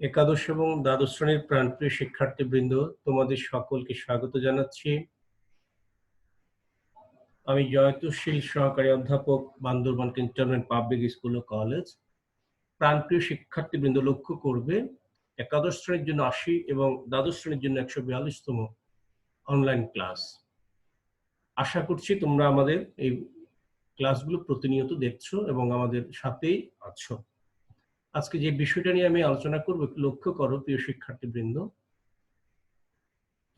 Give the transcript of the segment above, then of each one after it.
একাদশ এবং দ্বাদশ শ্রেণীর প্রাণপ্রিয় শিক্ষার্থীবৃন্দ, তোমাদের সকলকে স্বাগত জানাচ্ছি। আমি জয়তুশীল সহকারী অধ্যাপক, বান্দরবান ক্যান্টনমেন্ট পাবলিক স্কুল ও কলেজ। প্রাণপ্রিয় শিক্ষার্থীবৃন্দ, লক্ষ্য করবে একাদশ শ্রেণীর জন্য 80 এবং দ্বাদশ শ্রেণীর জন্য 142তম অনলাইন ক্লাস। আশা করছি তোমরা আমাদের এই ক্লাসগুলো প্রতিনিয়ত দেখছো এবং আমাদের সাথেই আছো। আজকে যে বিষয়টা নিয়ে আমি আলোচনা করব, লক্ষ্য করো প্রিয় শিক্ষার্থীবৃন্দ।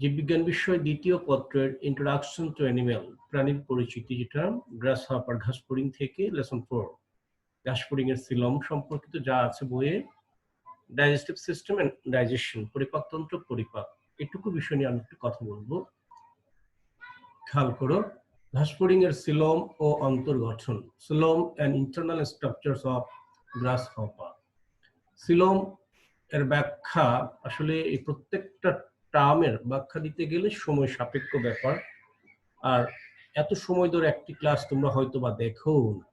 জীববিজ্ঞান বিষয় দ্বিতীয় পত্রের ইন্ট্রোডাকশন টু অ্যানিম্যাল, প্রাণীর পরিচিতি, যেটা গ্রাসহপার ঘাসফড়িং থেকে লেসন 4 ঘাসফড়িং এর সিলম সম্পর্কিত যা আছে বইয়ে, ডাইজেস্টিভ সিস্টেম এন্ড ডাইজেশন, পরিপাকতন্ত্র, পরিপাক, এটুকু বিষয় নিয়ে আমি একটু কথা বলবো। খেয়াল করো, ঘাসফড়িং এর সিলম ও অন্তর্গঠন, coelom and internal structures of grasshopper. Coelom এর ব্যাখ্যা, আসলে এই প্রত্যেকটা টার্মের ব্যাখ্যা দিতে গেলে সময় সাপেক্ষ ব্যাপার, আর এত সময় ধরে একটি ক্লাস তোমরা হয়তো বা দেখো না,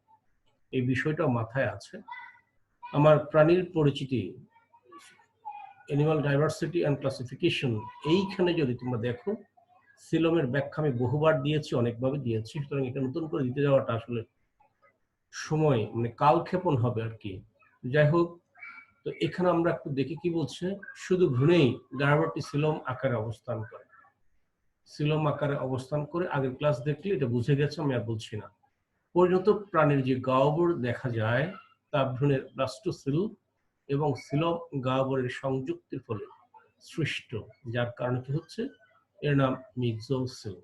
এই বিষয়টা মাথায় আছে। আমার প্রাণীর পরিচিতি, অ্যানিমাল ডাইভার্সিটি অ্যান্ড ক্লাসিফিকেশন, এইখানে যদি তোমরা দেখো, সিলমের ব্যাখ্যা আমি বহুবার দিয়েছি, অনেকভাবে দিয়েছি, সুতরাং এটা নতুন করে দিতে যাওয়াটা আসলে সময় কালক্ষেপণ হবে আর কি। যাই হোক, তো এখানে আমরা একটু দেখি কি বলছে। শুধু ভ্রূণেই গার্ভটি সিলম আকারে অবস্থান করে, সিলম আকারে অবস্থান করে। আগের ক্লাস দেখলে এটা বুঝে গেছে, আমি আর বলছি না। পরিণত প্রাণীর যে গাহ্বর দেখা যায় তা ভ্রূণের ব্লাস্টোসিল এবং সিলম গাহ্বরের সংযুক্তির ফলে সৃষ্ট, যার কারণে কি হচ্ছে, এর নাম মিক্সোসিল।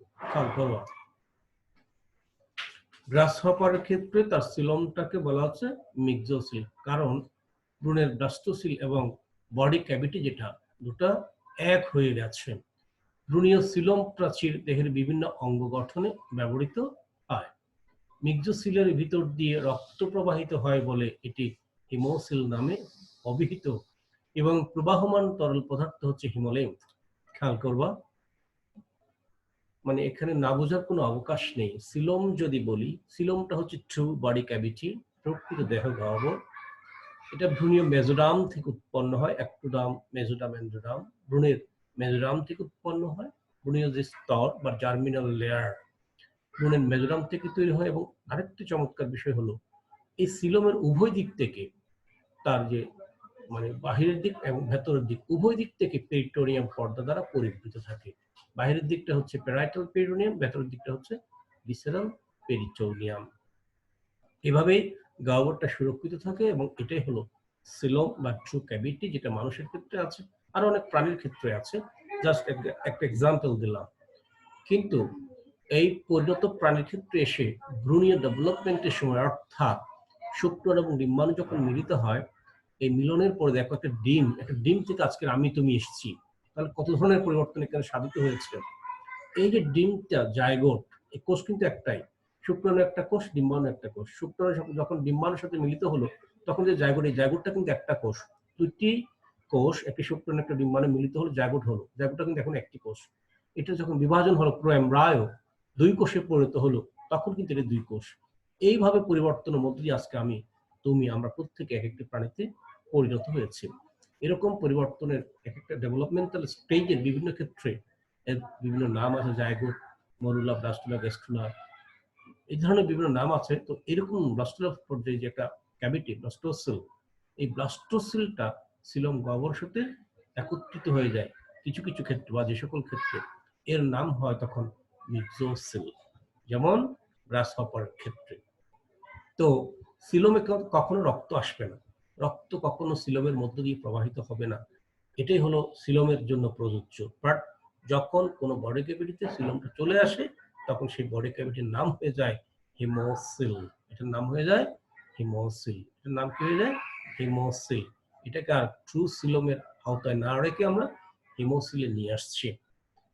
গ্রাসহপারের ক্ষেত্রে তার সিলমটাকে বলা হচ্ছে মিক্সোসিল, কারণ ভ্রূণের ব্লাস্টোসিল এবং বডি ক্যাভিটি যেটা, দুটা এক হয়ে গেছে। ভ্রূণীয় সিলম প্রাচীর দেহের বিভিন্ন অঙ্গ গঠনে ব্যবহৃত হয়। মিক্সোসিলের ভিতর দিয়ে রক্ত প্রবাহিত হয় বলে এটি হিমোসিল নামে অভিহিত, এবং প্রবাহমান তরল পদার্থ হচ্ছে হিমোলিম্ফ। খেয়াল করবা, এখানে না বোঝার কোনো অবকাশ নেই। সিলম যদি বলি, সিলমটা হচ্ছে ট্রু বডি ক্যাভিটি, প্রকৃত দেহ গহ্বর। এটা ভ্রূণীয় মেজোডাম থেকে উৎপন্ন হয়, অ্যাক্টোডাম, মেজোডাম, এন্ডোডাম। ভ্রূণের মেজোডাম থেকে উৎপন্ন হয়। ভ্রূণীয় যে স্তর বা জার্মিনাল লেয়ার ভ্রূণের মেজোডাম থেকে তৈরি হয়। এবং আরেকটি চমৎকার বিষয় হলো, এই সিলমের উভয় দিক থেকে, তার যে বাহিরের দিক এবং ভেতরের দিক, উভয় দিক থেকে পেরিটোনিয়াম পর্দা দ্বারা পরিবৃত থাকে। বাহিরের দিকটা হচ্ছে প্যারাইটাল পেরিটোনিয়াম, ভেতরের দিকটা হচ্ছে ভিসেরাল পেরিটোনিয়াম। এভাবেই গাহ্বরটা সুরক্ষিত থাকে, এবং এটাই হলো সিলম বা ট্রু ক্যাভিটি, যেটা মানুষের ক্ষেত্রে আছে, আর অনেক প্রাণীর ক্ষেত্রে আছে। জাস্ট একটা এক্সাম্পল দিলাম। কিন্তু এই পরিণত প্রাণীর ক্ষেত্রে এসে ভ্রূণীয় ডেভেলপমেন্টের সময়, অর্থাৎ শুক্রাণু এবং ডিম্বাণু যখন মিলিত হয়, এই মিলনের পরে দেখো একটা ডিম থেকে আজকের আমি তুমি এসেছি, তাহলে কত ধরনের পরিবর্তন এখানে সাধিত হয়েছে। এই যে ডিমটা জাইগোট, এই কোষ কিন্তু একটাই, শুক্রাণু একটা কোষ, ডিম্বাণু একটা কোষ। শুক্রাণু যখন ডিম্বাণুর সাথে মিলিত হলো, তখন যে জাইগোট, এই জাইগোটটা কিন্তু একটা কোষ। দুটি কোষ, একটি শুক্রাণু একটা ডিম্বাণু মিলিত হলো, জাইগোট হলো। জাইগোটটা কিন্তু এখন একটি কোষ। এটা যখন বিভাজন হলো, প্রোএমব্রায়ো, দুই কোষে পরিণত হলো, তখন কিন্তু এটা দুই কোষ। এইভাবে পরিবর্তনের মধ্যে দিয়ে আজকে আমি তুমি আমরা প্রত্যেকে এক একটি প্রাণীতে পরিণত হয়েছে। এরকম পরিবর্তনের এক একটা ডেভেলপমেন্টাল স্টেজের বিভিন্ন ক্ষেত্রে এর বিভিন্ন নাম আছে, জাইগোট, মরুলা, ব্লাস্টুলা, গ্যাস্ট্রুলা, এই ধরনের বিভিন্ন নাম আছে। তো এরকম ব্লাস্টুলা পর্যায়ে যে একটা ক্যাভিটি, ব্লাস্টোসিল, এই ব্লাস্টোসিলটা সিলম গহ্বরের সাথে একত্রিত হয়ে যায় কিছু কিছু ক্ষেত্রে, বা যে সকল ক্ষেত্রে, এর নাম হয় তখন মিক্সোসিল, যেমন গ্রাসহপারের ক্ষেত্রে। তো সিলোমে কখনো রক্ত আসবে না, রক্ত কখনো সিলোমের মধ্য দিয়ে প্রবাহিত হবে না, এটাই হলো সিলোমের জন্য প্রযোজ্য। বাট যখন কোনো বডি ক্যাভিটিতে সিলোমটা চলে আসে, তখন সেই বডি ক্যাভিটির নাম হয়ে যায় হিমোসিল। এটার নাম হয়ে যায় হিমোসিল। এটার নাম কি হয়ে যায়? হিমোসিল। এটাকে আর ট্রু সিলোমের আওতায় না রেখে আমরা হিমোসিলে নিয়ে আসছি।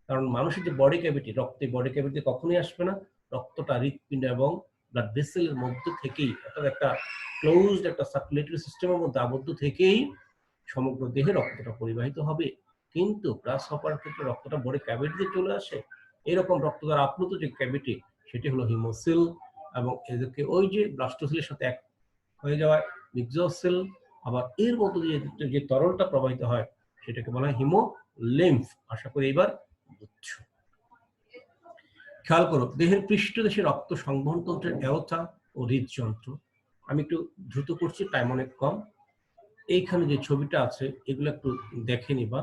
কারণ মানুষের যে বডি ক্যাভিটি, রক্তে বডি ক্যাভিটি কখনোই আসবে না। রক্তটা হৃৎপিণ্ড এবং ব্লাড ভেসেলের মধ্যে থেকেই, অর্থাৎ একটা ক্লোজড একটা সার্কুলেটরি সিস্টেমের মধ্যে আবদ্ধ থেকেই সমগ্র দেহে রক্তটা পরিবাহিত হবে। কিন্তু গ্রাসহপারের ক্ষেত্রে রক্তটা বডি ক্যাভিটিতে চলে আসে। এরকম রক্ত দ্বারা আপ্লুত যে ক্যাভিটি, সেটি হলো হিমোসিল, এবং এদেরকে ওই যে ব্লাস্টোসিলের সাথে এক হয়ে যাওয়ায় মিক্সোসিল, আবার এর মধ্যে দিয়ে যে তরলটা প্রবাহিত হয় সেটাকে বলা হয় হিমোলিম্ফ। আশা করি এবার বুঝছো। খেয়াল করো, দেহের পৃষ্ঠদেশে রক্ত সংবহন তন্ত্রের এওতা ও হৃদযন্ত্র। আমি একটু দ্রুত করছি, টাইম অনেক কম। এইখানে যে ছবিটা আছে এগুলো একটু দেখে নিবা,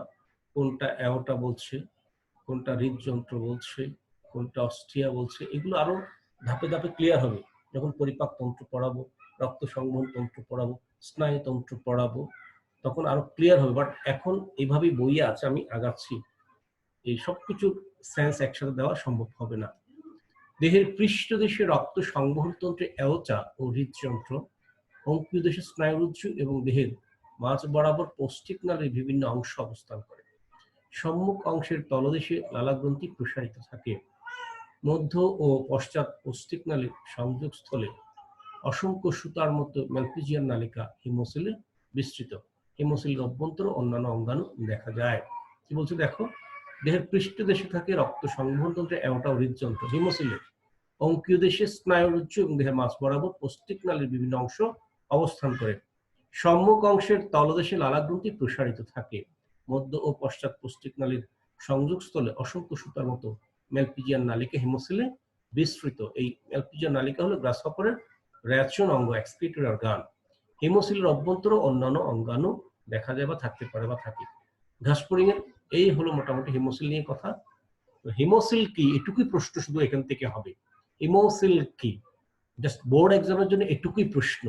কোনটা এওটা বলছে, কোনটা হৃদযন্ত্র বলছে, কোনটা অস্ট্রিয়া বলছে। এগুলো আরো ধাপে ধাপে ক্লিয়ার হবে যখন পরিপাক তন্ত্র পড়াবো, রক্ত সংবহন তন্ত্র পড়াবো, স্নায়ুতন্ত্র পড়াবো, তখন আরো ক্লিয়ার হবে। বাট এখন এইভাবেই বইয়ে আছে, আমি আগাচ্ছি, এই সবকিছু সেন্স একসাথে দেওয়া সম্ভব হবে না। দেহের পৃষ্ঠদেশে রক্ত সংবহন তন্ত্রে এওচা ও হৃদযন্ত্র, অঙ্কুয় দেশে স্নায়ুরজ্জু এবং দেহের মাঝ বরাবর পৌষ্টিক নালীর বিভিন্ন অংশ অবস্থান করে। সম্মুখ অংশের তলদেশে লালাগ্রন্থি প্রসারিত থাকে। মধ্য ও পশ্চাৎ পৌষ্টিক নালীর সংযোগস্থলে অসংখ্য সুতার মতো ম্যালপিজিয়ান নালিকা হিমোসিলে বিস্তৃত। হিমোসিলের অভ্যন্তর অন্যান্য অঙ্গাণু দেখা যায়। কি বলছে দেখো, দেহের পৃষ্ঠদেশে থাকে রক্ত সংবহন তন্ত্রে এওটা ও হৃদযন্ত্র, হিমোসিলে। অঙ্কীয় দেশে স্নায়ুরজ্জু এবং দেহের মাঝ বরাবর পৌষ্টিক নালীর বিভিন্ন অংশ অবস্থান করে। সম্মুখ অংশের তলদেশে লালাগ্রন্থি প্রসারিত থাকে। মধ্য ও পশ্চাৎ পৌষ্টিক নালীর সংযোগস্থলে অসংখ্য সুতার মতো ম্যালপিজিয়ান নালিকা হিমোসিলে বিস্তৃত। এই ম্যালপিজিয়ান নালিকা হলো গ্রাসহপারের রেচন অঙ্গ, এক্সক্রিটরি অর্গান। হিমোসিলের অভ্যন্তর অন্যান্য অঙ্গাণু দেখা যায় বা থাকতে পারে বা থাকে। ঘাসফড়িং এর এই হলো মোটামুটি হিমোসিল নিয়ে কথা। হিমোসিল কি, এটুকুই প্রশ্ন শুধু এখান থেকে হবে। হিমোসিল কি, জাস্ট বোর্ড এক্সামের জন্য এটুকুই প্রশ্ন।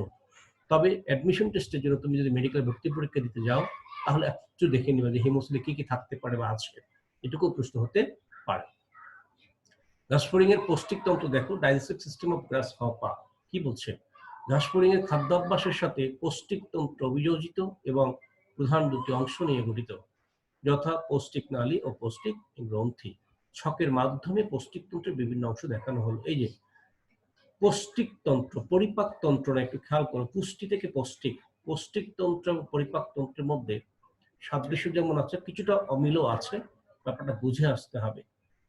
তবে অ্যাডমিশন টেস্টের জন্য তুমি যদি মেডিকেল ভর্তি পরীক্ষা দিতে যাও তাহলে একটু দেখে নিবে যে হিমোসিলে কি কি থাকতে পারে বা আছে, এটুকু প্রশ্ন হতে পারে। ঘাসফড়িং এর পৌষ্টিক তন্ত্র দেখো, ডাইজেস্টিভ সিস্টেম অফ গ্রাসহপার কি বলছে। ঘাসফড়িং এর খাদ্যাভ্যাসের সাথে পৌষ্টিক তন্ত্র অভিযোজিত এবং প্রধান দুটি অংশ নিয়ে গঠিত, যথা পৌষ্টিক নালী ও পৌষ্টিক গ্রন্থি। ছকের মাধ্যমে পৌষ্টিক তন্ত্রের বিভিন্ন অংশ দেখানো হলো। এই যে পৌষ্টিক তন্ত্র, পরিপাক তন্ত্র না, একটু খেয়াল করো, পুষ্টি থেকে পৌষ্টিক, পৌষ্টিক তন্ত্র এবং পরিপাক তন্ত্রের মধ্যে সাদৃশ্য যেমন আছে, কিছুটা অমিলও আছে, ব্যাপারটা বুঝে আসতে হবে।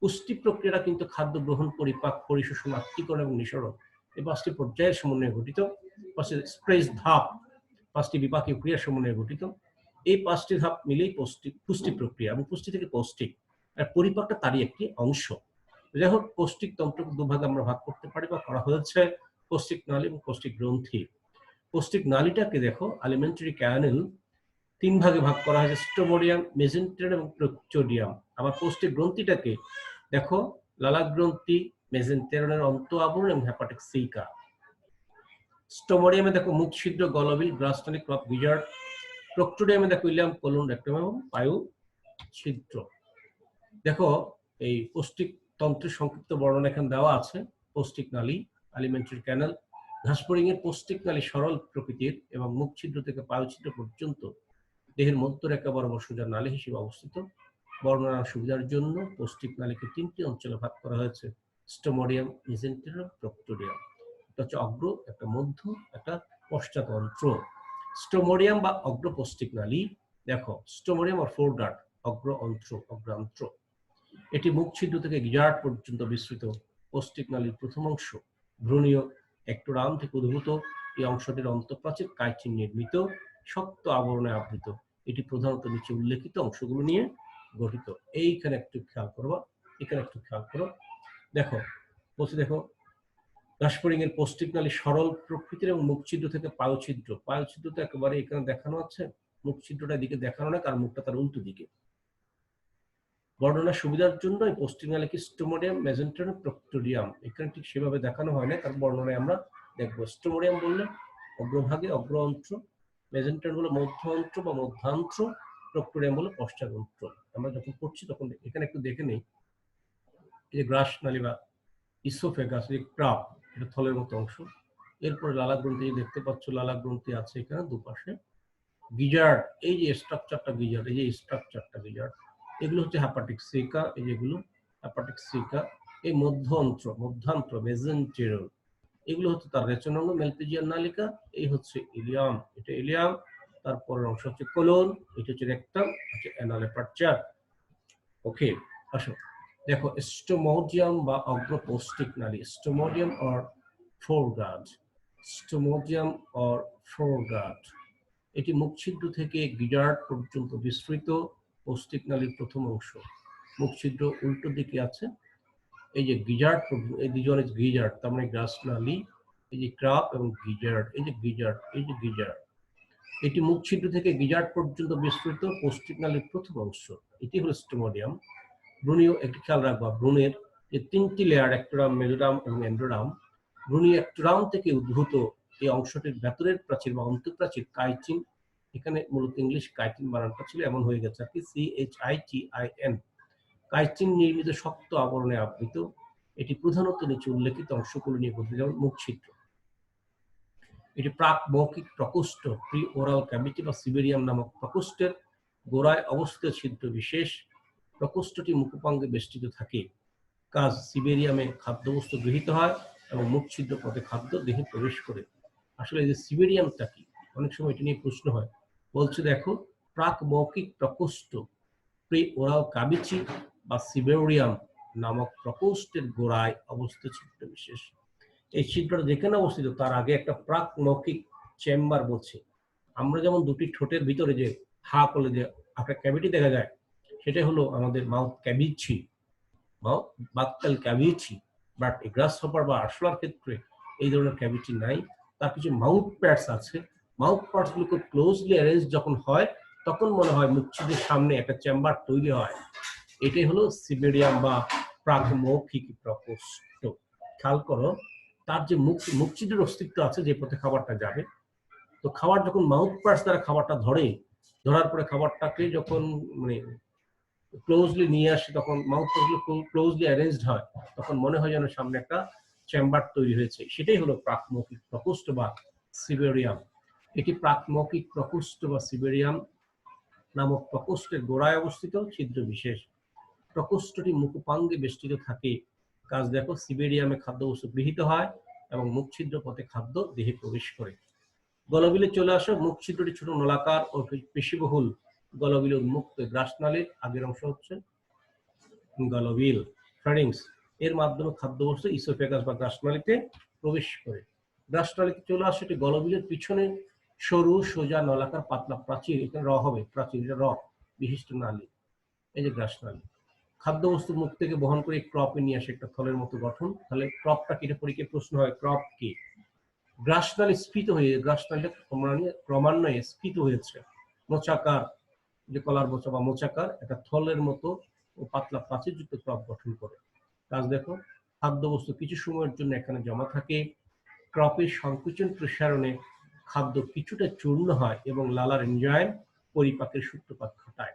পুষ্টি প্রক্রিয়াটা কিন্তু খাদ্য গ্রহণ, পরিপাক, পরিশোষণ, আত্তীকরণ এবং নিঃসরণ এই 5টি পর্যায়ের সমন্বয়ে গঠিত। স্প্রেস ধাপ 5টি বিপাকীয় ক্রিয়ার সমন্বয়ে গঠিত। এই 5টি ধাপ মিলেই পুষ্টি প্রক্রিয়া, এবং পুষ্টি থেকে পৌষ্টিক আর পরিপাকটা তারই একটি অংশ। যাই হোক, পৌষ্টিক তন্ত্রকে দুভাগে আমরা ভাগ করতে পারি বা করা হয়েছে, পৌষ্টিক নালী এবং পৌষ্টিক গ্রন্থি। পৌষ্টিক নালীটাকে দেখো, আলিমেন্টারি ক্যানেল 3 ভাগে ভাগ করা হয়েছে, স্টোমোডিয়াম, মেসেন্টেরিয়াম এবং প্রোক্টোডিয়াম। আবার পৌষ্টিক গ্রন্থিটাকে দেখো, লালাগ্রন্থি, মেসেন্টেরিয়ামের অন্ত আবরণ এবং হেপাটিক সিকা। স্টোমোডিয়ামে দেখো মুখ ছিদ্র, গলবিল, গ্রাসটনিক, ক্রপ গিজার্ড। প্রোক্টোডিয়ামে দেখো ইলিয়াম, কোলন, রেক্টাম এবং পায়ু ছিদ্র। দেখো, এই পৌষ্টিক তন্ত্রের সংক্ষিপ্ত বর্ণনা এখানে দেওয়া আছে। পৌষ্টিক নালী, আলিমেন্টারি ক্যানেল। ঘাসফড়িং এর পৌষ্টিক নালী সরল প্রকৃতির এবং মুখ ছিদ্র থেকে পায়ু ছিদ্র পর্যন্ত দেহের মধ্যরেখা বরাবর সোজা নালী হিসেবে অবস্থিত। বর্ণনার সুবিধার জন্য পৌষ্টিক নালীকে 3টি অঞ্চলে ভাগ করা হয়েছে, স্টোমোডিয়াম, মেসেন্টেরিয়াম, প্রোক্টোডিয়াম। এটা হচ্ছে অগ্র, একটা মধ্য, একটা পশ্চাৎ অন্ত্র। স্টোমোডিয়াম বা অগ্র পৌষ্টিক নালী দেখো, স্টোমোডিয়াম আর ফোরগার্ড, অগ্র অন্ত্র, অগ্রান্ত্র। এটি মুখ ছিদ্র থেকে গিজার্ড পর্যন্ত বিস্তৃত। পৌষ্টিক নালীর প্রথম অংশ ভ্রূণীয় একটোরাম থেকে উদ্ভূত। এই অংশটির অন্তঃপ্রাচীর কাইটিন নির্মিত, শক্ত আবরণে আবৃত। এটি প্রধানত নিচে উল্লেখিত অংশগুলো নিয়ে গঠিত। এইখানে একটু খেয়াল করবা, এখানে একটু খেয়াল করো। দেখো বলছি, দেখো ঘাসফড়িং এর পৌষ্টিক নালী সরল প্রকৃতির এবং মুখ ছিদ্র থেকে পায়ু ছিদ্র। পায়ু ছিদ্র তো একেবারে এখানে দেখানো আছে, মুখ ছিদ্রটা দিকে দেখানো না, কারণ মুখটা তার উল্টো দিকে। বর্ণনার সুবিধার জন্য এই পৌষ্টিক নালীকে স্টোমোডিয়াম, মেসেন্টেরিয়াম, প্রোক্টোডিয়াম এখানে ঠিক সেভাবে দেখানো হয় না, কারণ বর্ণনায় আমরা দেখবো স্টোমোডিয়াম বললে অগ্রভাগে, অগ্র অন্ত্র, মেসেন্টেরিয়াম হলো মধ্য অন্ত্র বা মধ্যান্ত্র, প্রোক্টোডিয়াম হলো পশ্চাৎ অন্ত্র। আমরা যখন পড়ছি তখন এখানে একটু দেখে নেই, এই যে গ্রাস নালী বা ইসোফেগাস, এই ক্রাপ, এটা থলের মতো অংশ। এরপরে লালা গ্রন্থি দেখতে পাচ্ছ, লালা গ্রন্থি আছে এখানে দুপাশে। গিজার্ড, এই যে স্ট্রাকচারটা গিজার্ড, এই যে স্ট্রাকচারটা গিজার্ড, এগুলো হচ্ছে হেপাটিক সিকা, এই যেগুলো হেপাটিক সিকা। এই মধ্যান্ত্র, মেসেন্টেরিয়াল, এগুলো হচ্ছে তার রেচনাঙ্গ, ম্যালপিজিয়ান নালিকা। এই হচ্ছে ইলিয়াম, এটা ইলিয়াম। তারপরের অংশ হচ্ছে কোলন, এটা হচ্ছে রেক্টাম, হচ্ছে অ্যানাল অ্যাপারচার। ওকে, আসো দেখো, স্টোমোডিয়াম বা অগ্র পৌষ্টিক নালী, স্টোমোডিয়াম অর ফোরগার্ড, স্টোমোডিয়াম অর ফোরগার্ড। এটি মুখছিদ্র থেকে গিজার্ড পর্যন্ত বিস্তৃত পৌষ্টিক নালীর প্রথম অংশ। মুখছিদ্র উল্টো দিকে আছে। এই যে গিজার্ড, এই দুজনে গিজার্ড, তার মানে গ্রাস নালী। এই যে ক্রাপ এবং গিজার্ড, এই যে গিজার্ড, এই যে গিজার্ড। এটি মুখছিদ্র থেকে গিজার্ড পর্যন্ত বিস্তৃত পৌষ্টিক নালীর প্রথম অংশ। এটি হলো স্টোমোডিয়াম। ভ্রূণীয়, একটি খেয়াল রাখবা, ভ্রূণের যে তিনটি লেয়ার, একটোরাম, মেজোরাম এবং এন্ডোরাম, ভ্রূণীয় একটোরাম থেকে উদ্ভূত এই অংশটির ভেতরের প্রাচীর বা অন্তঃপ্রাচীর কাইটিন, এখানে মূলত ইংলিশ কাইটিন বানানটা ছিল এমন হয়ে গেছে আর কি, CHITIN, কাইটিন নির্মিত শক্ত আবরণে আবৃত। এটি প্রধানত নিচে উল্লেখিত অংশগুলো নিয়ে গঠিত, যেমন মুখছিদ্র। এটি প্রাক মৌখিক প্রকোষ্ঠ, প্রি ওরাল ক্যাভিটি বা সিবেরিয়াম নামক প্রকোষ্ঠের গোড়ায় অবস্থিত ছিদ্র বিশেষ। প্রকোষ্ঠটি মুখোপাঙ্গে বেষ্টিত থাকে। কাজ, সিবেরিয়ামে খাদ্যবস্তু গৃহীত হয় এবং মুখছিদ্র পথে খাদ্য দেহে প্রবেশ করে। আসলে এই যে সিবেরিয়ামটা কি, অনেক সময় এটা নিয়ে প্রশ্ন হয়। বলছে দেখো, প্রাক মৌখিক প্রকোষ্ঠ, প্রি ওরাল ক্যাভিটি বা সিবেরিয়াম নামক প্রকোষ্ঠের গোড়ায় অবস্থিত ছিদ্র বিশেষ। এই ছিদ্রটা যেখানে অবস্থিত তার আগে একটা প্রাক মৌখিক চেম্বার বলছে। আমরা যেমন দুটি ঠোঁটের ভিতরে যে হা করলে যে একটা ক্যাভিটি দেখা যায়, সেটা হলো আমাদের mouth cavity, buccal cavity. But grasshopper বা আরশোলার ক্ষেত্রে এই ধরনের ক্যাভিটি নাই। তার কিছু মাউথ প্যাডস আছে। মাউথ প্যাডস গুলো ক্লোজলি অ্যারেঞ্জ যখন হয়, তখন মনে হয় মুখছিদ্রের সামনে একটা চেম্বার তৈরি হয়। এটাই হলো সিবেরিয়াম বা প্রাক মৌখিক প্রকোষ্ঠ। খেয়াল করো, তার যে মুখছিদ্রের অস্তিত্ব আছে, যে পথে খাবারটা যাবে। তো খাবার যখন মাউথ প্যাডস দ্বারা খাবারটা ধরে, ধরার পরে খাবারটাকে যখন মানে ক্লোজলি নিয়ে আসে, তখন মাউথ প্যাডসগুলো ক্লোজলি অ্যারেঞ্জড হয়, তখন মনে হয় যেন সামনে একটা চেম্বার তৈরি হয়েছে। সেটাই হলো প্রাক মৌখিক প্রকোষ্ঠ বা সিবেরিয়াম। এটি প্রাক মৌখিক প্রকোষ্ঠ বা সিবেরিয়াম নামক প্রকোষ্ঠের গোড়ায় অবস্থিত ছিদ্র বিশেষ। প্রকোষ্ঠটি মুখোপাঙ্গে বেষ্টিত থাকে। কাজ দেখো, সিবেরিয়ামে খাদ্যবস্তু গৃহীত হয় এবং মুখছিদ্র পথে খাদ্য দেহে প্রবেশ করে। গলবিলে চলে আসো। মুখছিদ্রটি ছোট নলাকার ও পেশিবহুল। গলবিল উন্মুক্ত গ্রাসনালীর আগের অংশ হচ্ছে গলবিল ফ্যারিংস, এর মাধ্যমে খাদ্যবস্তু ইসোফেগাস বা গ্রাসনালীতে প্রবেশ করে। গ্রাসনালীতে চলে আসে। এটি গলবিলের পিছনে সরু সোজা নলাকার পাতলা প্রাচীর, এখানে র হবে, প্রাচীর, এটা র বিশিষ্ট নালী। এই যে গ্রাসনালী খাদ্যবস্তু মুখ থেকে বহন করে ক্রপে নিয়ে আসে একটা থলের মতো গঠন। তাহলে ক্রপটা কি, এটা পরীক্ষায় প্রশ্ন হয়, ক্রপ কি? গ্রাসনালী স্ফীত হয়ে, গ্রাসনালীটা ক্রমান্বয়ে স্ফীত হয়েছে। মোচাকার, যে কলার মোচা বা মোচাকার একটা থলের মতো ও পাতলা প্রাচীরযুক্ত ক্রপ গঠন করে। কাজ দেখো, খাদ্যবস্তু কিছু সময়ের জন্য এখানে জমা থাকে। ক্রপের সংকোচন প্রসারণে খাদ্য কিছুটা চূর্ণ হয় এবং লালার এনজাইম পরিপাকের সূত্রপাত ঘটায়।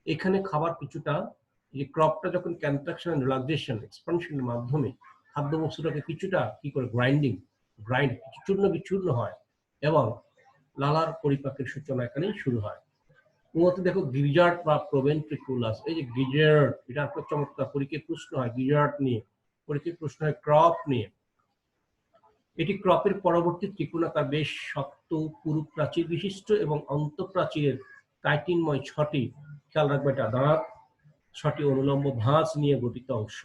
এখানে খাবার কিছুটা, যে ক্রপটা যখন কন্ট্রাকশন এন্ড রিল্যাক্সেশন এক্সপানশনের মাধ্যমে খাদ্যবস্তুটাকে কিছুটা কি করে গ্রাইন্ড চূর্ণ বিচূর্ণ হয় এবং লালার পরিপাকের সূচনা এখানেই শুরু হয়। মূলত দেখো, গিজার্ড বা প্রোভেন্ট্রিকুলাস, এই যে গিজার্ড, এটা একটা চমৎকার পরীক্ষায় প্রশ্ন হয় গিজার্ড নিয়ে, পরীক্ষায় প্রশ্ন হয় ক্রপ নিয়ে। এটি ক্রপের পরবর্তী ত্রিকোণাকার, বেশ শক্ত পুরু প্রাচীর বিশিষ্ট এবং অন্তঃপ্রাচীরের কাইটিনময় ছটি, খেয়াল রাখবে এটা, দাঁত, ছটি অনুলম্ব ভাঁজ নিয়ে গঠিত অংশ।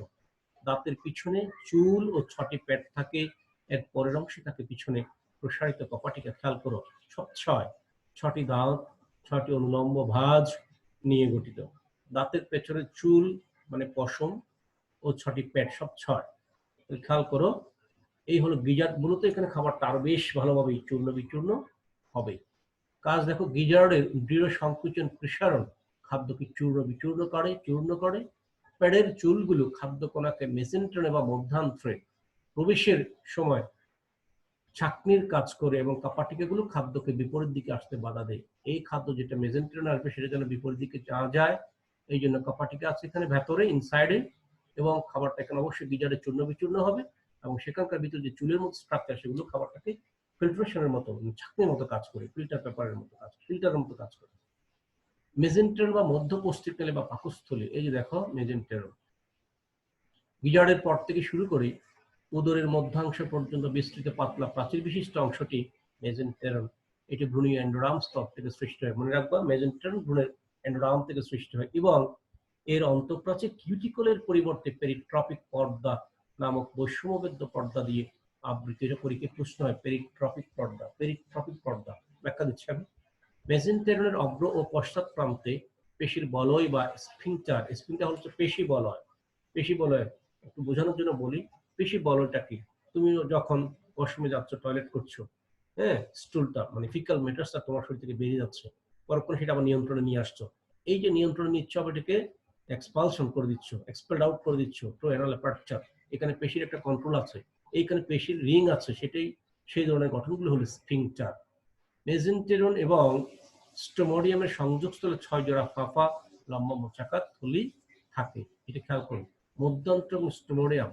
দাঁতের পিছনে চুল ও ছটি পেট থাকে। এর পরের অংশে থাকে পিছনে প্রসারিত কপাটিকা। খেয়াল করো, সব ছটি দাঁত, ছটি অনুলম্ব ভাঁজ নিয়ে গঠিত। দাঁতের পেছনে চুল মানে পশম ও ছটি পেট, সব ছয়। খেয়াল করো, এই হলো গিজার্ড। মূলত এখানে খাবারটা আরো বেশ ভালোভাবে চূর্ণ বিচূর্ণ হবে। কাজ দেখো, গিজার্ডের দৃঢ় সংকোচন প্রসারণ খাদ্যকে চূর্ণ করে। পেটের চুলগুলো খাদ্যকণাকে মেসেন্ট্রনে বা মধ্যান্ত্রে প্রবেশের সময় ছাঁকনির কাজ করে এবং কপাটিকাগুলো খাদ্যকে বিপরীত দিকে আসতে বাধা দেয়। এই খাদ্য যেটা মেসেন্ট্রনে আসবে, সেটা যেন বিপরীত দিকে যাওয়া যায়, এই জন্য কপাটিকা আছে এখানে ভেতরে, ইনসাইডে, এবং খাবারটা এখানে অবশ্যই গিজার্ডে চূর্ণ বিচূর্ণ হবে এবং সেখানকার ভিতরে যে চুলের মতো স্ট্রাকচার, সেগুলো খাবারটাকে ফিল্ট্রেশনের মতো, ছাঁকনির মতো কাজ করে, ফিল্টারের মতো কাজ করে। মেজেন্টেরন বা মধ্যপৌষ্টিকনালী বা পাকস্থলী, এই যে দেখো মেজেন্টেরন, গিজার্ডের পর থেকে শুরু করে উদরের মধ্যাংশ পর্যন্ত বিস্তৃত পাতলা প্রাচীর বিশিষ্ট অংশটি মেজেন্টেরন। এটি ভ্রূণীয় এন্ডোরাম স্তর থেকে সৃষ্টি হয়। মনে রাখবা, মেজেন্টেরন ভ্রূণের এন্ডোরাম থেকে সৃষ্টি হয় এবং এর অন্তঃপ্রাচীর কিউটিকলের পরিবর্তে পেরিট্রপিক পর্দা নামক বৈষম্যবেদ্য পর্দা দিয়ে আবৃত। এটা পরীক্ষায় প্রশ্ন হয়, পেরিট্রপিক পর্দা ব্যাখ্যা দিচ্ছি আমি। মেসেন্টেরনের অগ্র ও পশ্চাৎ প্রান্তে পেশির বলয় বা স্ফিংটার, স্ফিংটার হচ্ছে পেশি বলয়। পেশি বলয় একটু বোঝানোর জন্য বলি, পেশি বলয়টা কি? তুমি যখন ওয়াশরুমে যাচ্ছ, টয়লেট করছো, হ্যাঁ, স্টুলটা মানে ফিকাল ম্যাটারসটা তোমার শরীর থেকে বেরিয়ে যাচ্ছে, পরক্ষণে সেটা আবার নিয়ন্ত্রণে নিয়ে আসছো। এই যে নিয়ন্ত্রণে নিচ্ছ, আবার এটাকে এক্সপালশন করে দিচ্ছ, এক্সপেলড আউট করে দিচ্ছ টু অ্যানাল অ্যাপারচার। এখানে পেশির একটা কন্ট্রোল আছে, এইখানে পেশির রিং আছে, সেটাই সেই ধরনের গঠনগুলো হলো স্ফিংটার। মেসেন্টেরন এবং স্টোমোডিয়ামের সংযোগস্থলে 6 জোড়া ফাঁপা লম্বা মোচাকার থলি থাকে। এটা খেয়াল করুন, মধ্যান্তর এবং স্টোমোডিয়াম।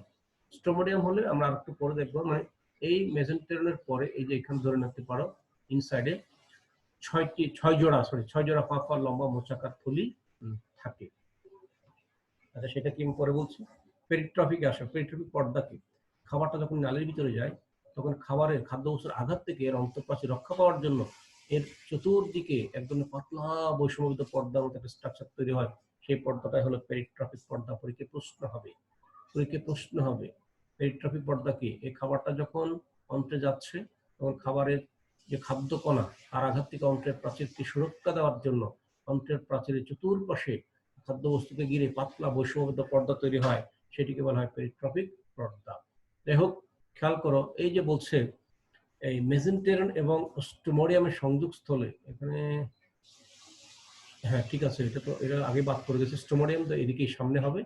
স্টোমোডিয়াম হলে আমরা আরেকটু পরে দেখবো, মানে এই মেসেন্টেরনের পরে এই যে এখানে ধরে নিতে পারো ইনসাইডে 6 জোড়া ফাঁপা লম্বা মোচাকার থলি থাকে। আচ্ছা, সেটা কি আমি পরে বলছি। পেরিট্রফিক আসে, পেরিট্রফিক পর্দা কি? খাবারটা যখন নালীর ভিতরে যায়, তখন খাবারের খাদ্যবস্তুর আঘাত থেকে এর অন্তঃপ্রাচীর রক্ষা পাওয়ার জন্য এর চতুর্দিকে একদম পাতলা বৈষম্যিত পর্দার মতো একটা স্ট্রাকচার তৈরি হয়। সেই পর্দাটাই হলো পেরিট্রফিক পর্দা। পরীক্ষায় প্রশ্ন হবে পেরিট্রফিক পর্দা কি? এই খাবারটা যখন অন্ত্রে যাচ্ছে, তখন খাবারের যে খাদ্য কণা তার আঘাত থেকে অন্ত্রের প্রাচীরকে সুরক্ষা দেওয়ার জন্য অন্ত্রের প্রাচীরের চতুর্পাশে খাদ্যবস্তুকে ঘিরে পাতলা বৈষম্যবদ্ধ পর্দা তৈরি হয়, সেটিকে বলা হয় পেরিট্রফিক পর্দা। যাই হোক, খেয়াল করো, এই যে বলছে এই মেসেন্টেরন এবং স্টোমোডিয়ামের সংযোগস্থলে, এখানে হ্যাঁ ঠিক আছে, এটা আগে বাদ করে গেছে। স্টোমোডিয়াম তো এদিকেই সামনে হবে,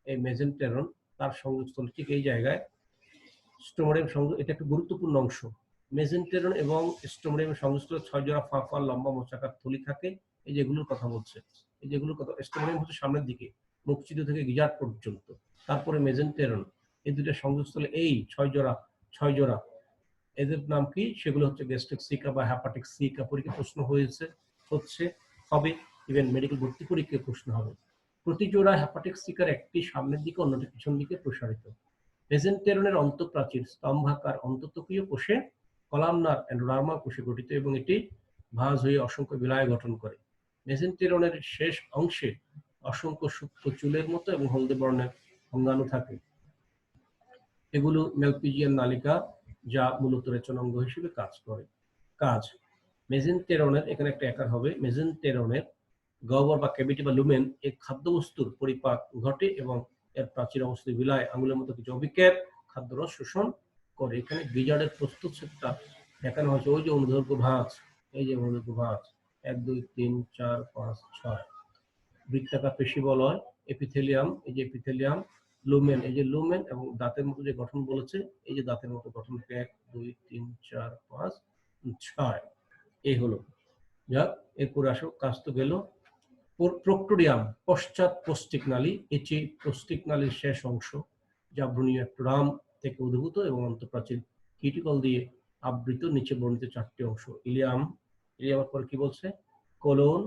এই মেসেন্টেরন তার সংযোগস্থলে ঠিক এই জায়গায় স্টোমোডিয়াম সংযোগ, এটা একটা গুরুত্বপূর্ণ অংশ। মেসেন্টেরন এবং স্টোমোডিয়ামের সংযোগস্থলে 6 জোড়া ফাঁপা লম্বা মোচাকার থলি থাকে। এই যেগুলোর কথা বলছে, এই যেগুলোর কথা, স্টোমোডিয়াম হচ্ছে সামনের দিকে মুখচিত থেকে গিজার্ড পর্যন্ত, তারপরে মেসেন্টেরন, এই দুটো সংযোগস্থলে এই 6 জোড়া এদের নাম কি? সেগুলো হচ্ছে গ্যাস্ট্রিক সিকা বা হ্যাপাটিক সিকা। পরীক্ষা প্রশ্ন হবে, ইভেন মেডিকেল ভর্তি পরীক্ষায় প্রশ্ন হবে। প্রতি জোড়া হ্যাপাটিক সিকার একটি সামনের দিকে, অন্যটি পিছন দিকে প্রসারিত। মেসেন্টেরনের অন্তঃপ্রাচীর স্তম্ভাকার অন্তঃত্বকীয় কোষে, কলামনার এন্ডোডার্মাল কোষে গঠিত এবং এটি ভাঁজ হয়ে অসংখ্য বিলায় গঠন করে। মেসেন্টেরনের শেষ অংশে অসংখ্য সূক্ষ্ম চুলের মতো এবং হলদে বর্ণের অঙ্গাণু থাকে। এগুলো ম্যালপিজিয়ান নালিকা, যা মূলত রেচনাঙ্গ হিসেবে কাজ করে। মেসেন্টেরনের, এখানে একটা একার হবে, মেসেন্টেরনের গহ্বর বা ক্যাভিটি বা লুমেন এই খাদ্যবস্তুর পরিপাক ঘটে এবং এর প্রাচীর অবস্থিত বিলায় আঙুলের মতো কিছু অবিক্ষেপ খাদ্যরস শোষণ করে। এখানে গিজার্ডের প্রস্তুত সেটটা দেখানো হয়েছে, ওই যে অনুদৈর্ঘ্য ভাঁজ, এই যে অনুদৈর্ঘ্য ভাঁজ 1 2 3 4 5 6, বৃত্তাকার পেশি বলয়, এপিথেলিয়াম, এই যে এপিথেলিয়াম, লুমেন, এই যে লুমেন, এবং দাঁতের মতো যে গঠন বলেছে, এই যে দাঁতের মতো গঠন 1 2 3 4 5 6, এই হলো। যাক, এরপরে আসো, কাজ তো গেল। প্রক্টোরিয়াম, পশ্চাৎ পৌষ্টিক নালী, এটি পৌষ্টিক নালীর শেষ অংশ, যা ভ্রূণীয় একটোরাম থেকে উদ্ভূত এবং অন্তঃপ্রাচীর কিউটিকল দিয়ে আবৃত। নিচে বর্ণিত 4টি অংশ। ইলিয়ামের পরে কি বলছে? কোলন,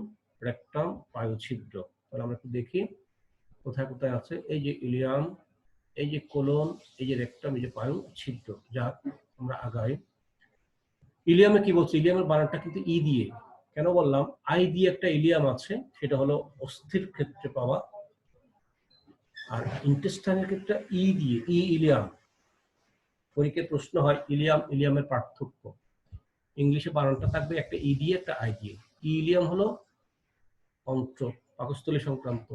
রেকটাম, পায়ুছিদ্র। তাহলে আমরা একটু দেখি কোথায় কোথায় আছে। এই যে ইলিয়াম, এই যে কোলন, এই যে রেকটাম, এই যে পায়ুছিদ্র। যা আমরা আগাই। ইলিয়ামে কি বলছে? ইলিয়ামের বানানটা কিন্তু ই দিয়ে। কেন বললাম? আই দিয়ে একটা ইলিয়াম আছে, সেটা হলো অস্থির ক্ষেত্রে পাওয়া, আর ইন্টেস্টাইনের ক্ষেত্রে ই দিয়ে, ইলিয়াম। পরীক্ষায় প্রশ্ন হয় ইলিয়ামের পার্থক্য। ইংলিশে বানানটা থাকবে একটা ই দিয়ে, একটা আই দিয়ে। ইলিয়াম হলো অন্ত্র, পাকস্থলী সংক্রান্ত।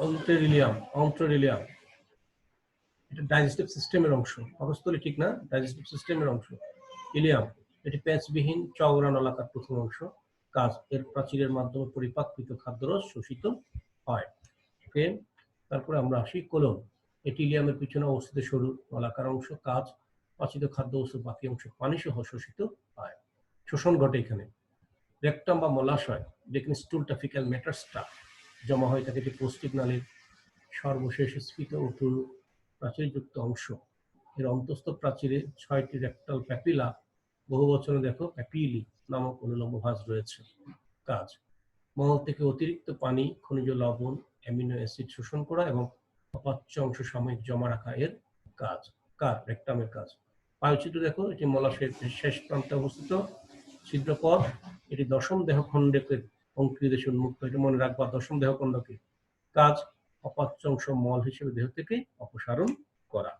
অন্ত্রের এটা ডাইজেস্টিভ সিস্টেমের অংশ। পাকস্থলী ঠিক না, ডাইজেস্টিভ সিস্টেমের অংশ। ইলিয়াম এটি প্যাঁচবিহীন চওড়া নলাকার প্রথম অংশ। কাজ, এর প্রাচীরের মাধ্যমে পরিপাককৃত খাদ্যরস শোষিত হয়। ওকে, তারপরে আমরা আসি কোলন। এটি ইলিয়ামের পিছনে অবস্থিত সরু নলাকার অংশ। কাজ, পাচিত খাদ্যবস্তুর বাকি অংশ পানি সহ শোষিত হয়, শোষণ ঘটে এখানে। রেকটাম বা মলাশয়, যেখানে স্টুলটা ফিক্যাল ম্যাটারসটা জমা হয় থাকে, এটি পৌষ্টিক নালীর সর্বশেষ স্ফীত ও প্রাচীরযুক্ত অংশ। এর অন্তঃস্থ প্রাচীরে 6টি রেকটাল প্যাপিলা, বহু বচনে দেখো প্যাপিলি নামক অনুলম্ব ভাঁজ রয়েছে। কাজ, মল থেকে অতিরিক্ত পানি, খনিজ লবণ, অ্যামিনো অ্যাসিড শোষণ করা এবং অপাচ্য অংশ সাময়িক জমা রাখা এর কাজ। রেকটামের কাজ। পায়ুছিদ্র দেখো, এটি মলাশয়ের শেষ প্রান্তে অবস্থিত ছিদ্রপথ। এটি দশম দেহখণ্ডকে অঙ্কুরিত দেশে উন্মুক্ত। এটা মনে রাখবা, দশম দেহখণ্ডকে। কাজ, অপাচ্য অংশ মল হিসেবে দেহ থেকে অপসারণ করা।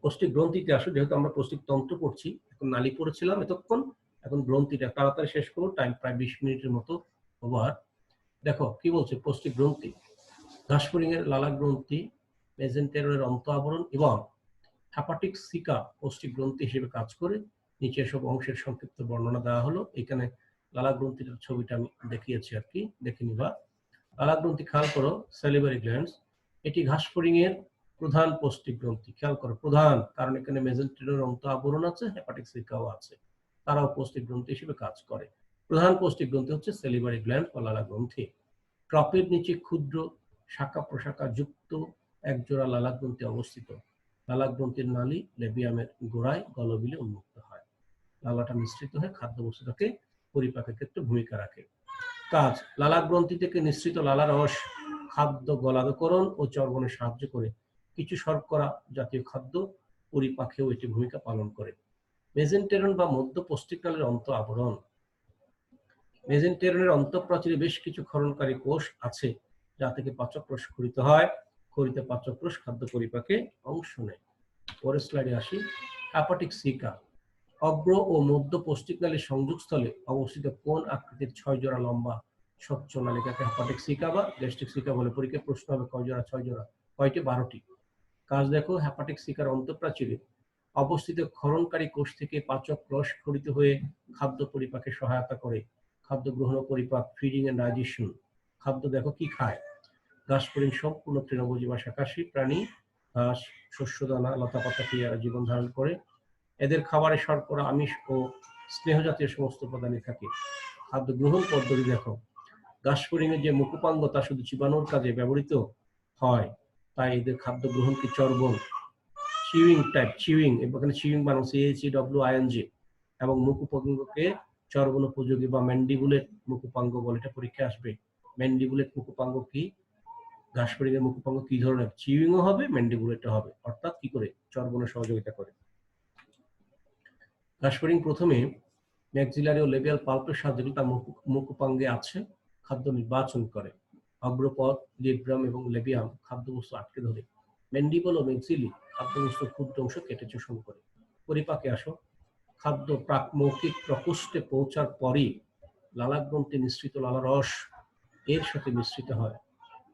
পৌষ্টিক গ্রন্থিতে আসো, যেহেতু আমরা পৌষ্টিক তন্ত্র পড়ছি, এখন নালী পড়েছিলাম এতক্ষণ, এখন গ্রন্থিটা তাড়াতাড়ি শেষ করবো, টাইম প্রায় 20 মিনিটের মতো ওভার। দেখো কি বলছে, পৌষ্টিক গ্রন্থি, ঘাসফড়িং এর লালা গ্রন্থি, মেজেন্টেরনের অন্ত আবরণ এবং হেপাটিক সিকা পৌষ্টিক গ্রন্থি হিসেবে কাজ করে। নিচে সব অংশের সংক্ষিপ্ত বর্ণনা দেওয়া হলো। এখানে লালা গ্রন্থিটার ছবিটা আমি দেখিয়েছি আর কি, দেখে নিবা। লালা গ্রন্থি খেয়াল করো, সেলিভারি গ্ল্যান্ডস, এটি ঘাসফড়িং এর প্রধান পৌষ্টিক গ্রন্থি। খেয়াল করো প্রধান, কারণ এখানে মেজেন্টেরনের অন্ত আবরণ আছে, হেপাটিক সিকাও আছে, তারাও পৌষ্টিক গ্রন্থি হিসেবে কাজ করে। প্রধান পৌষ্টিক গ্রন্থি হচ্ছে সেলিভারি গ্ল্যান্ড বা লালা গ্রন্থি। ট্রপের নিচে ক্ষুদ্র শাখা প্রশাখা যুক্ত একজোড়া লালা গ্রন্থি অবস্থিত। লালা গ্রন্থির নালী লেবিয়ামের গোড়ায় গলবিলে উন্মুক্ত হয়। লালাটা মিশ্রিত হয়ে খাদ্যবস্তুটাকে পরিপাকের ক্ষেত্রে ভূমিকা রাখে। কাজ, লালা গ্রন্থি থেকে নিঃসৃত লালা রস খাদ্য গলাধকরণ ও চর্বণে সাহায্য করে। কিছু শর্করা জাতীয় খাদ্য পরিপাকেও এটি ভূমিকা পালন করে। মেজেন্টেরন বা মধ্য পৌষ্টিকনালীর অন্ত আবরণ। মেজেন্টেরনের অন্তঃপ্রাচীরে বেশ কিছু ক্ষরণকারী কোষ আছে, যা থেকে পাচক রস ক্ষরিত হয়। ক্ষরিত পাচক রস খাদ্য পরিপাকে অংশ নেয়। পরের স্লাইডে আসি। হেপাটিক সিকা, অগ্র ও মধ্য পৌষ্টিকনালীর সংযোগস্থলে অবস্থিত কোন আকৃতির 6 জোড়া লম্বা স্বচ্ছ নালিকাকে হেপাটিক সিকা বা গ্যাস্ট্রিক সিকা বলে। পরীক্ষায় প্রশ্ন হবে কয় জোড়া? 6 জোড়া। কয়টি? 12টি। কাজ দেখো, হেপাটিক সিকার অন্তঃপ্রাচীরে অবস্থিত ক্ষরণকারী কোষ থেকে পাচক রস ক্ষরিত হয়ে খাদ্য পরিপাকে সহায়তা করে। খাদ্য গ্রহণ ও পরিপাক, ফিডিং এন্ড ডাইজেশন। খাদ্য দেখো কি খায়, ঘাসফড়িং সম্পূর্ণ তৃণভোজী বা শাকাহারী প্রাণী। ঘাস, শস্যদানা, লতাপাতা খেয়ে এরা জীবন ধারণ করে। এদের খাবারে শর্করা, আমিষ ও স্নেহ জাতীয় সমস্ত উপাদানই থাকে। খাদ্য গ্রহণ পদ্ধতি দেখো, ঘাসফড়িং এর যে মুখোপাঙ্গ তা শুধু চিবানোর কাজে ব্যবহৃত হয়, তাই এদের খাদ্য গ্রহণ কি চর্বণ, চিউইং টাইপ, চিউইং, এখানে চিউইং বানানো CHEWING, এবং মুখোপাঙ্গকে চর্বণ উপযোগী বা ম্যান্ডিবুলেট মুখোপাঙ্গ বলে। এটা পরীক্ষা আসবে। ম্যান্ডিবুলেট মুখোপাঙ্গ কি? ঘাসফড়িং এর মুখোপাঙ্গ কি ধরনের? চিউইংও হবে, ম্যান্ডিবুলেটও হবে, অর্থাৎ কি করে? চর্বণে সহযোগিতা করে। ঘাসফড়িং প্রথমে ম্যাক্সিলারি ও লেবিয়াল পাল্পের সাহায্যে তার মুখোপাঙ্গে আছে খাদ্য নির্বাচন করে। অগ্রপদ, লিব্রাম এবং লেবিয়াম খাদ্যবস্তু আটকে ধরে। ম্যান্ডিবল ও ম্যাক্সিলি খাদ্যবস্তুর ক্ষুদ্র অংশ কেটে চোষণ করে। পরিপাকে আসো, খাদ্য প্রাকমৌখিক প্রকোষ্ঠে পৌঁছার পরই লালা গ্রন্থি নিঃসৃত লালা রস এর সাথে মিশ্রিত হয়।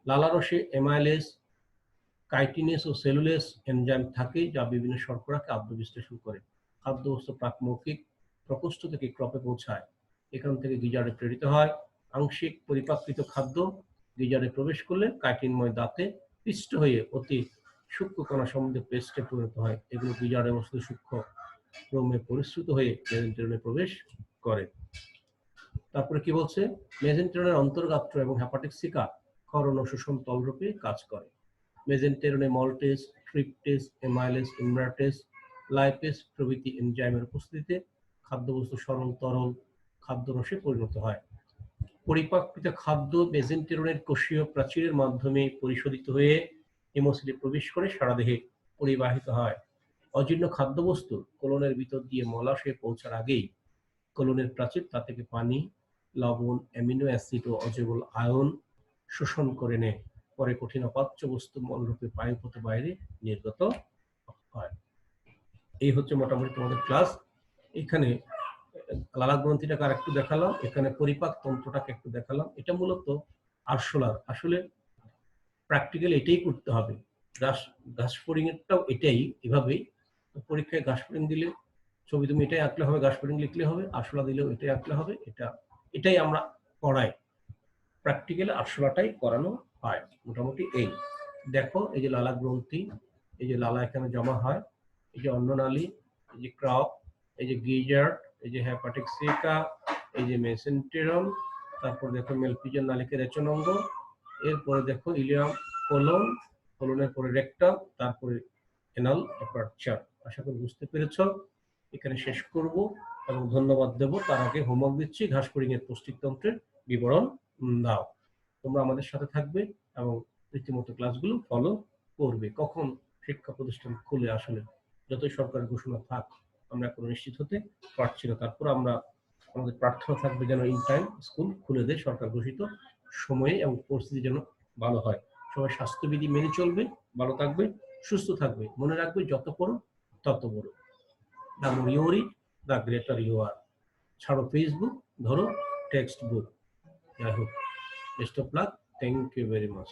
লালা রসে অ্যামাইলেজ, কাইটিনেস ও সেলুলেস এনজাইম থাকে, যা বিভিন্ন শর্করাকে আদ্য বিশ্লেষণ করে। খাদ্যবস্তু প্রাকমৌখিক প্রকোষ্ঠ থেকে ক্রপে পৌঁছায়। এখান থেকে গিজারে প্রেরিত হয়। আংশিক পরিপাকৃত খাদ্য গিজারে প্রবেশ করলে কাইটিনময় দাঁতে পিষ্ট হয়ে অতি সূক্ষ্ম কণা সম্বন্ধে পেস্টে পরিণত হয়। এগুলো গিজারে অবস্থিত সূক্ষ্ম ক্রমে পরিশ্রুত হয়ে মেজেন্টেরনে প্রবেশ করে। তারপরে কি বলছে? মেজেন্টেরনের অন্তর্গাত্র এবং হেপাটিক সিকা ক্ষরণ ও শোষণ তলরূপে কাজ করে। মেজেন্টেরনে মল্টেজ, ট্রিপটেজ, এমাইলেজ, ইনভার্টেজ, লাইপেজ প্রভৃতি এনজাইমের উপস্থিতিতে খাদ্যবস্তু সরল তরল খাদ্যরসে পরিণত হয়। পরিপাকৃত খাদ্য মেজেন্টেরনের কোষীয় প্রাচীরের মাধ্যমে পরিশোধিত হয়ে হেমোসিলে প্রবেশ করে সারা দেহে পরিবাহিত হয়। অজীর্ণ খাদ্যবস্তু কোলনের ভিতর দিয়ে মলাশয়ে পৌঁছার আগেই কোলনের প্রাচীর তা থেকে পানি, লবণ, অ্যামিনো অ্যাসিড ও অজৈব আয়ন শোষণ করে নেয়। পরে কঠিন অপাচ্য বস্তু মলরূপে বায়ুপথে বাইরে নির্গত হয়। এই হচ্ছে মোটামুটি তোমাদের ক্লাস। এখানে লালা গ্রন্থিটাকে আর একটু দেখালাম, এখানে পরিপাক তন্ত্রটাকে একটু দেখালাম। এটা মূলত আরশোলার, আসলে প্র্যাকটিক্যালি এটাই করতে হবে। ঘাসফড়িং এরটাও এটাই, এভাবেই। পরীক্ষায় ঘাসফড়িং দিলে ছবি তুমি এটাই আঁকলে হবে, ঘাসফড়িং লিখলে হবে, আরশোলা দিলেও এটাই আঁকলে হবে। এটাই আমরা পড়াই, প্র্যাকটিক্যালি আরশোলাটাই করানো হয়। মোটামুটি এই দেখো, এই যে লালা গ্রন্থি, এই যে লালা এখানে জমা হয়, এই যে অন্ননালী, এই যে ক্রপ, এই যে গিজার্ড, এই যে হেপাটিক সিকা, এই যে মেসেন্টেরম, তারপর দেখো মেলপিজিয়ান নালিকার রেচনাঙ্গ, এরপরে দেখো ইলিয়াম কোলন, কোলনের পরে রেক্টাম, তারপরে এনাল অ্যাপারচার। আশা করি বুঝতে পেরেছ। এখানে শেষ করব এবং ধন্যবাদ দেব। তার আগে হোমওয়ার্ক দিচ্ছি, ঘাসফড়িং এর পৌষ্টিকতন্ত্রের বিবরণ দাও। তোমরা আমাদের সাথে থাকবে এবং রীতিমতো ক্লাসগুলো ফলো করবে। কখন শিক্ষা প্রতিষ্ঠান খুলে, আসলে যতই সরকারের ঘোষণা থাক আমরা কোনো নিশ্চিত হতে পারছি না। তারপর আমাদের প্রার্থনা থাকবে যেন ইন টাইম স্কুল খুলে দেয় সরকার ঘোষিত সময়ে এবং পরিস্থিতি যেন ভালো হয়। সবাই স্বাস্থ্যবিধি মেনে চলবে, ভালো থাকবে, সুস্থ থাকবে। মনে রাখবে, যত পড়ো তত বড়। The more you read, the greater you are. ছাড়ো ফেসবুক, ধরো টেক্সট বুক। যাই হোক, best of luck, thank you very much.